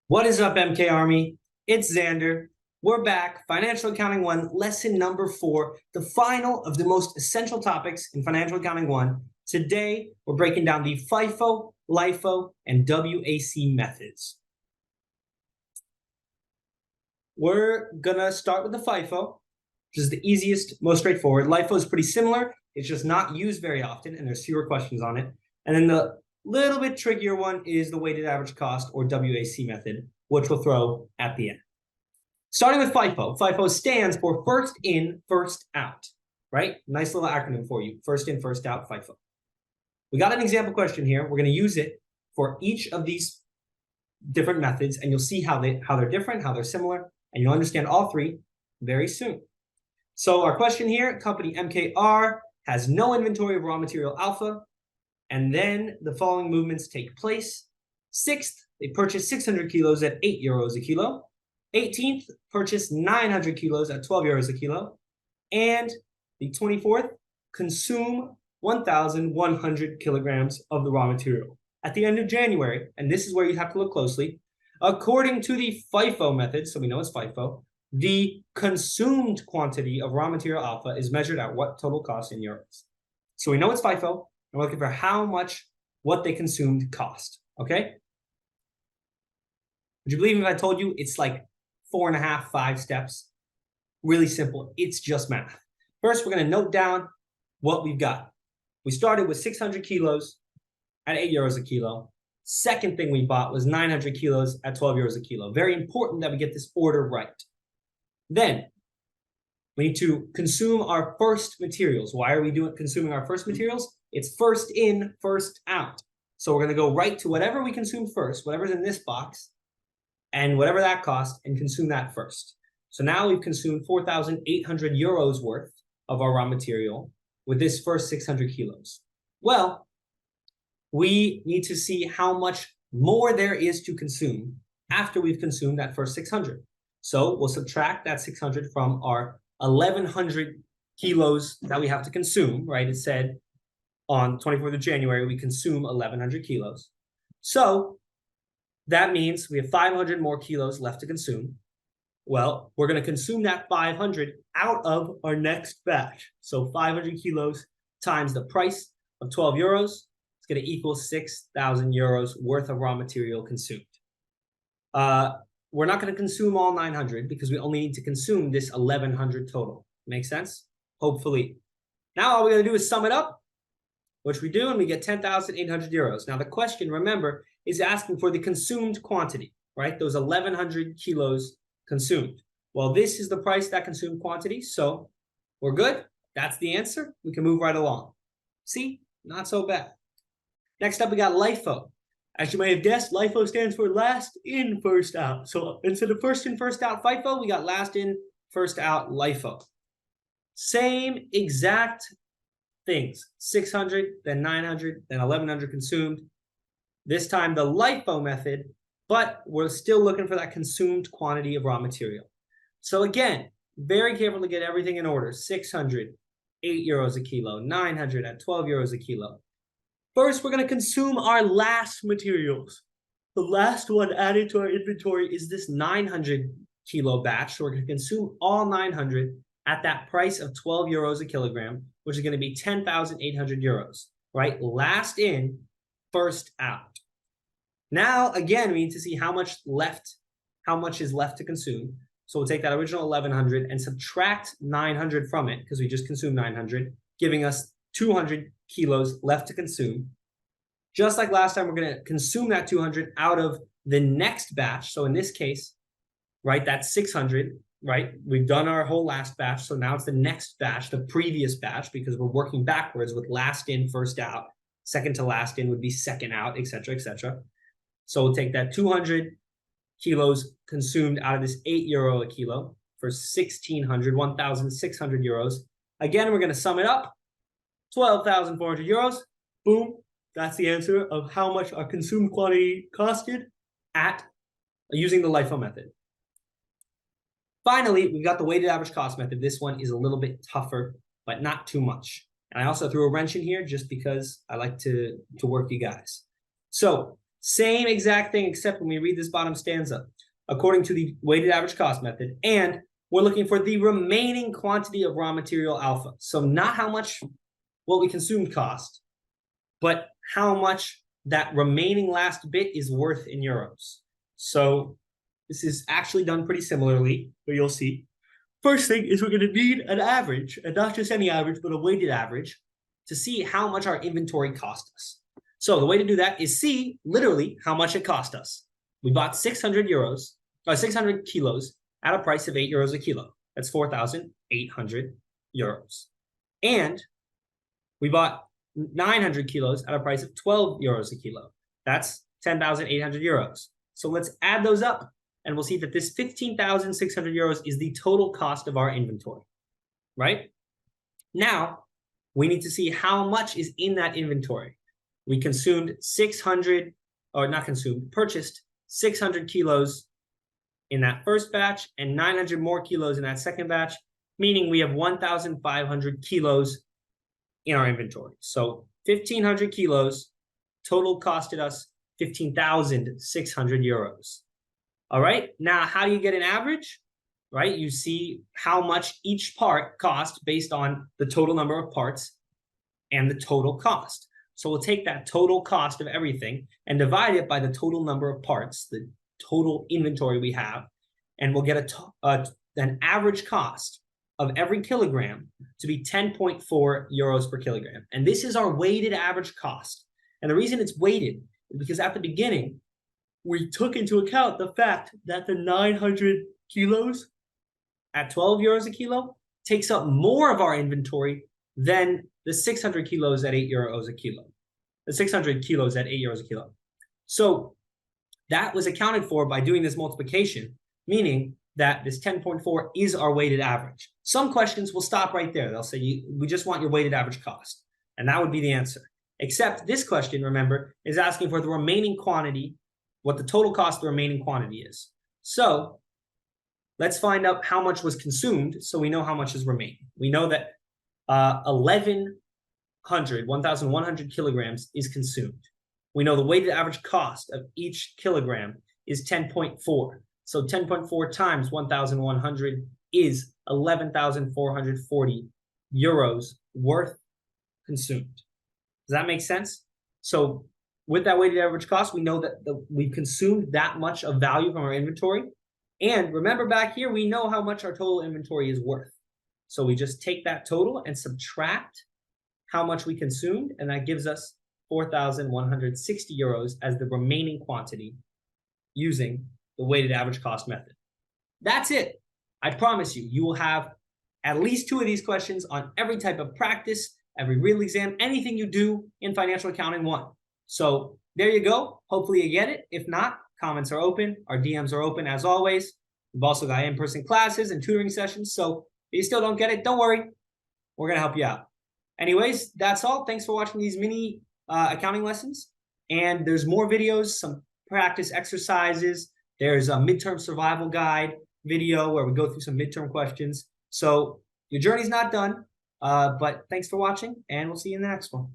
What is up, MK Army? It's Xander. We're back. Financial Accounting 1, lesson number 4, the final of the most essential topics in Financial Accounting 1. Today, we're breaking down the FIFO, LIFO, and WAC methods. We're going to start with the FIFO, which is the easiest, most straightforward. LIFO is pretty similar. It's just not used very often, and there's fewer questions on it. And then the little bit trickier one is the weighted average cost, or WAC method, which we'll throw at the end. Starting with FIFO. FIFO stands for first in, first out, right? Nice little acronym for you. First in, first out, FIFO. We got an example question here. We're going to use it for each of these different methods, and you'll see how they're different, how they're similar, and you'll understand all three very soon. So our question here, company MKR has no inventory of raw material alpha, and then the following movements take place. 6th, they purchase 600 kilos at 8 euros a kilo. 18th, purchase 900 kilos at 12 euros a kilo. And the 24th, consume 1,100 kilograms of the raw material. At the end of January, and this is where you have to look closely, according to the FIFO method, so we know it's FIFO, the consumed quantity of raw material alpha is measured at what total cost in euros. So we know it's FIFO. I'm looking for how much what they consumed cost, okay? Would you believe me if I told you it's like 4.5, 5 steps? Really simple. It's just math. First, we're going to note down what we've got. We started with 600 kilos at 8 euros a kilo. Second thing we bought was 900 kilos at 12 euros a kilo. Very important that we get this order right. Then we need to consume our first materials. Why are we consuming our first materials? It's first in, first out. So we're going to go right to whatever we consume first, whatever's in this box, and whatever that costs, and consume that first. So now we've consumed 4,800 euros worth of our raw material with this first 600 kilos. Well, we need to see how much more there is to consume after we've consumed that first 600. So we'll subtract that 600 from our 1,100 kilos that we have to consume, right? It said on 24th of January, we consume 1,100 kilos. So that means we have 500 more kilos left to consume. Well, we're going to consume that 500 out of our next batch. So 500 kilos times the price of 12 euros, it's going to equal 6,000 euros worth of raw material consumed. We're not going to consume all 900 because we only need to consume this 1,100 total. Make sense? Hopefully. Now all we're going to do is sum it up, which we do, and we get 10,800 euros. Now the question, remember, is asking for the consumed quantity, right? Those 1,100 kilos consumed. Well, this is the price, that consumed quantity, so we're good. That's the answer. We can move right along. See? Not so bad. Next up, we got LIFO. As you may have guessed, LIFO stands for last in, first out. So instead of first in, first out FIFO, we got last in, first out LIFO. Same exact things. 600, then 900, then 1,100 consumed. This time the LIFO method, but we're still looking for that consumed quantity of raw material. So again, very careful to get everything in order. 600, 8 euros a kilo, 900 at 12 euros a kilo. First, we're going to consume our last materials. The last one added to our inventory is this 900 kilo batch. So we're going to consume all 900 at that price of 12 euros a kilogram, which is going to be 10,800 euros, right? Last in, first out. Now, again, we need to see how much is left to consume. So we'll take that original 1,100 and subtract 900 from it because we just consumed 900, giving us 200 kilos left to consume. Just like last time, we're going to consume that 200 out of the next batch. So in this case, right, that's 600, right? We've done our whole last batch. So now it's the next batch, the previous batch, because we're working backwards with last in, first out. Second to last in would be second out, etc., etc. So we'll take that 200 kilos consumed out of this 8 euro a kilo for 1,600 euros. Again, we're going to sum it up. 12,400 euros. Boom. That's the answer of how much our consumed quantity costed at using the LIFO method. Finally, we've got the weighted average cost method. This one is a little bit tougher, but not too much. And I also threw a wrench in here just because I like to work you guys. So Same exact thing, except when we read this bottom stanza, according to the weighted average cost method, and we're looking for the remaining quantity of raw material alpha. So not how much what we consumed cost, but how much that remaining last bit is worth in euros. So this is actually done pretty similarly, but you'll see. First thing is we're going to need an average, and not just any average, but a weighted average to see how much our inventory cost us. So the way to do that is see literally how much it cost us. We bought 600 kilos at a price of 8 euros a kilo. That's 4,800 euros. And we bought 900 kilos at a price of 12 euros a kilo. That's 10,800 euros. So let's add those up, and we'll see that this 15,600 euros is the total cost of our inventory, right? Now, we need to see how much is in that inventory. We purchased 600 kilos in that first batch and 900 more kilos in that second batch, meaning we have 1,500 kilos in our inventory. So 1,500 kilos total costed us 15,600 euros. All right, now how do you get an average? Right, you see how much each part cost based on the total number of parts and the total cost. So we'll take that total cost of everything and divide it by the total number of parts, the total inventory we have, and we'll get an average cost of every kilogram to be 10.4 euros per kilogram. And this is our weighted average cost. And the reason it's weighted is because at the beginning, we took into account the fact that the 900 kilos at 12 euros a kilo takes up more of our inventory than the 600 kilos at 8 euros a kilo. The 600 kilos at 8 euros a kilo. So that was accounted for by doing this multiplication, meaning that this 10.4 is our weighted average. Some questions will stop right there. They'll say, we just want your weighted average cost. And that would be the answer. Except this question, remember, is asking for the remaining quantity, what the total cost of the remaining quantity is. So let's find out how much was consumed so we know how much is remaining. We know that 1,100 kilograms is consumed. We know the weighted average cost of each kilogram is 10.4. So 10.4 times 1,100 is 11,440 euros worth consumed. Does that make sense? So with that weighted average cost, we know that we've consumed that much of value from our inventory. And remember back here, we know how much our total inventory is worth. So we just take that total and subtract how much we consumed, and that gives us 4,160 euros as the remaining quantity using the weighted average cost method. That's it. I promise you, you will have at least 2 of these questions on every type of practice, every real exam, anything you do in Financial Accounting 1. So there you go. Hopefully you get it. If not, comments are open. Our DMs are open as always. We've also got in-person classes and tutoring sessions. So if you still don't get it, don't worry. We're going to help you out. Anyways, that's all. Thanks for watching these mini accounting lessons. And there's more videos, some practice exercises. There's a midterm survival guide video where we go through some midterm questions. So your journey's not done, but thanks for watching, and we'll see you in the next one.